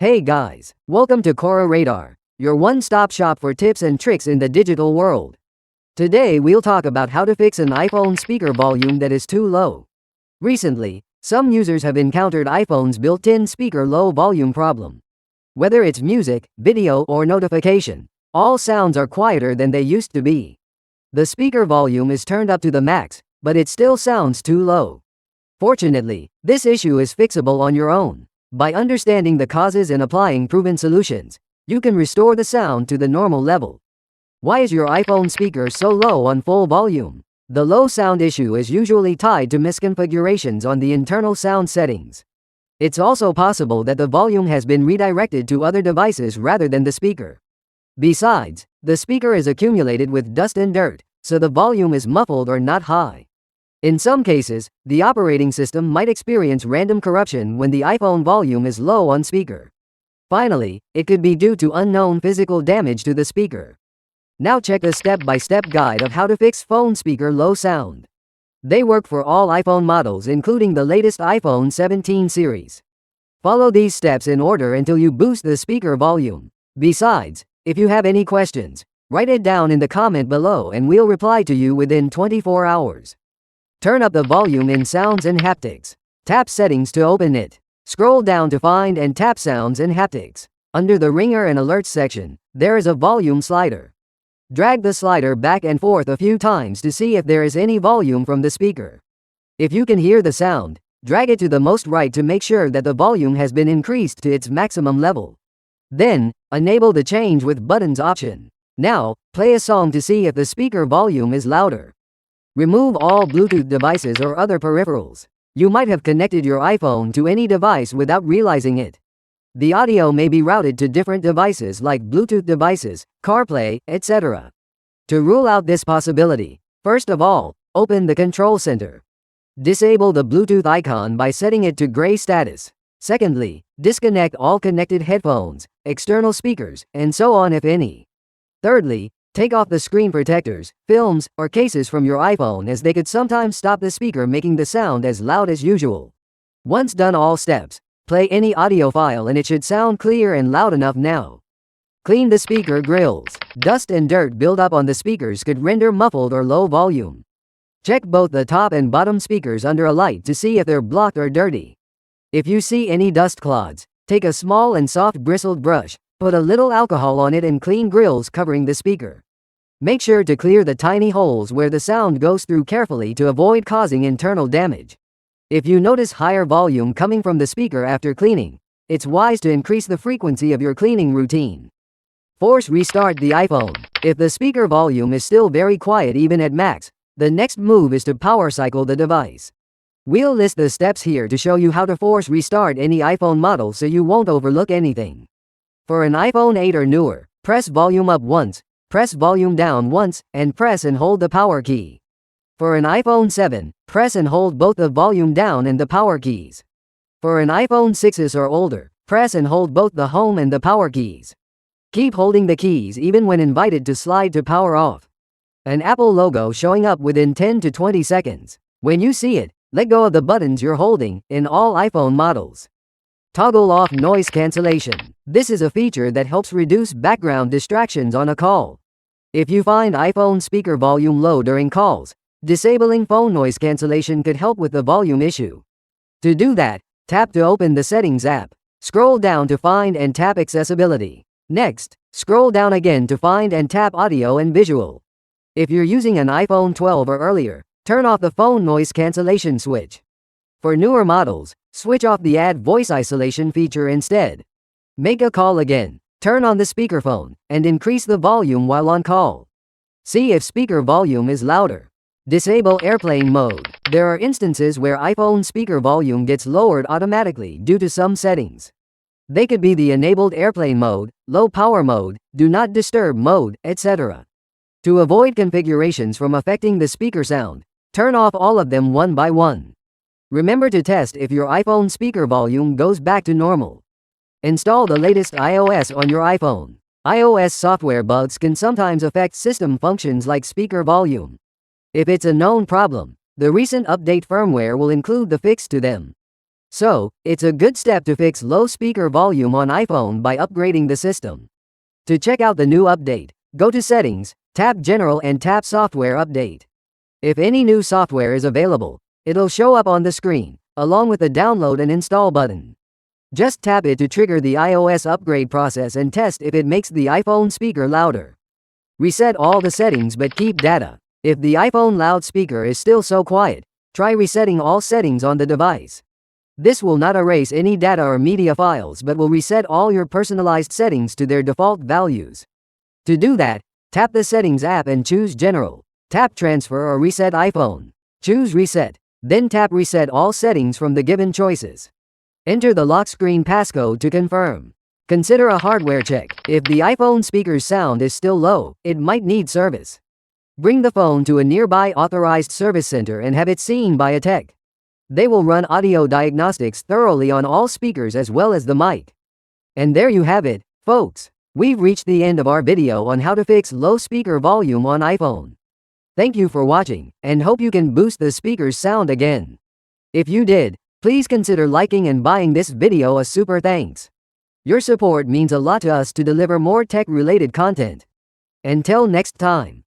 Hey guys, welcome to Cora Radar, your one-stop shop for tips and tricks in the digital world. Today we'll talk about how to fix an iPhone speaker volume that is too low. Recently, some users have encountered iPhone's built-in speaker low volume problem. Whether it's music, video, or notification, all sounds are quieter than they used to be. The speaker volume is turned up to the max, but it still sounds too low. Fortunately, this issue is fixable on your own. By understanding the causes and applying proven solutions, you can restore the sound to the normal level. Why is your iPhone speaker so low on full volume? The low sound issue is usually tied to misconfigurations on the internal sound settings. It's also possible that the volume has been redirected to other devices rather than the speaker. Besides, the speaker is accumulated with dust and dirt, so the volume is muffled or not high. In some cases, the operating system might experience random corruption when the iPhone volume is low on speaker. Finally, it could be due to unknown physical damage to the speaker. Now check a step-by-step guide of how to fix phone speaker low sound. They work for all iPhone models including the latest iPhone 17 series. Follow these steps in order until you boost the speaker volume. Besides, if you have any questions, write it down in the comment below and we'll reply to you within 24 hours. Turn up the volume in Sounds and Haptics. Tap Settings to open it. Scroll down to find and tap Sounds and Haptics. Under the Ringer and Alerts section, there is a volume slider. Drag the slider back and forth a few times to see if there is any volume from the speaker. If you can hear the sound, drag it to the most right to make sure that the volume has been increased to its maximum level. Then, enable the Change with Buttons option. Now, play a song to see if the speaker volume is louder. Remove all Bluetooth devices or other peripherals. You might have connected your iPhone to any device without realizing it. The audio may be routed to different devices like Bluetooth devices, CarPlay, etc. To rule out this possibility, first of all, open the Control Center. Disable the Bluetooth icon by setting it to gray status. Secondly, disconnect all connected headphones, external speakers, and so on if any. Thirdly, take off the screen protectors, films, or cases from your iPhone as they could sometimes stop the speaker making the sound as loud as usual. Once done all steps, play any audio file and it should sound clear and loud enough now. Clean the speaker grills. Dust and dirt build up on the speakers could render muffled or low volume. Check both the top and bottom speakers under a light to see if they're blocked or dirty. If you see any dust clods, take a small and soft bristled brush, put a little alcohol on it and clean grills covering the speaker. Make sure to clear the tiny holes where the sound goes through carefully to avoid causing internal damage. If you notice higher volume coming from the speaker after cleaning, it's wise to increase the frequency of your cleaning routine. Force restart the iPhone. If the speaker volume is still very quiet even at max, the next move is to power cycle the device. We'll list the steps here to show you how to force restart any iPhone model so you won't overlook anything. For an iPhone 8 or newer, press volume up once, press volume down once, and press and hold the power key. For an iPhone 7, press and hold both the volume down and the power keys. For an iPhone 6s or older, press and hold both the home and the power keys. Keep holding the keys even when invited to slide to power off. An Apple logo showing up within 10 to 20 seconds. When you see it, let go of the buttons you're holding in all iPhone models. Toggle off noise cancellation. This is a feature that helps reduce background distractions on a call. If you find iPhone speaker volume low during calls, disabling phone noise cancellation could help with the volume issue. To do that, tap to open the Settings app. Scroll down to find and tap Accessibility. Next, scroll down again to find and tap Audio and Visual. If you're using an iPhone 12 or earlier, turn off the phone noise cancellation switch. For newer models, switch off the Add Voice Isolation feature instead. Make a call again, turn on the speakerphone, and increase the volume while on call. See if speaker volume is louder. Disable airplane mode. There are instances where iPhone speaker volume gets lowered automatically due to some settings. They could be the enabled airplane mode, low power mode, do not disturb mode, etc. To avoid configurations from affecting the speaker sound, turn off all of them one by one. Remember to test if your iPhone speaker volume goes back to normal. Install the latest iOS on your iPhone. iOS software bugs can sometimes affect system functions like speaker volume. If it's a known problem, the recent update firmware will include the fix to them. So, it's a good step to fix low speaker volume on iPhone by upgrading the system. To check out the new update, go to Settings, tap General and tap Software Update. If any new software is available, it'll show up on the screen, along with the download and install button. Just tap it to trigger the iOS upgrade process and test if it makes the iPhone speaker louder. Reset all the settings but keep data. If the iPhone loudspeaker is still so quiet, try resetting all settings on the device. This will not erase any data or media files but will reset all your personalized settings to their default values. To do that, tap the Settings app and choose General. Tap Transfer or Reset iPhone. Choose Reset, then tap Reset all settings from the given choices. Enter the lock screen passcode to confirm. Consider a hardware check. If the iPhone speaker's sound is still low, it might need service. Bring the phone to a nearby authorized service center and have it seen by a tech. They will run audio diagnostics thoroughly on all speakers as well as the mic. And there you have it, folks. We've reached the end of our video on how to fix low speaker volume on iPhone. Thank you for watching, and hope you can boost the speaker's sound again. If you did, please consider liking and buying this video a super thanks. Your support means a lot to us to deliver more tech-related content. Until next time.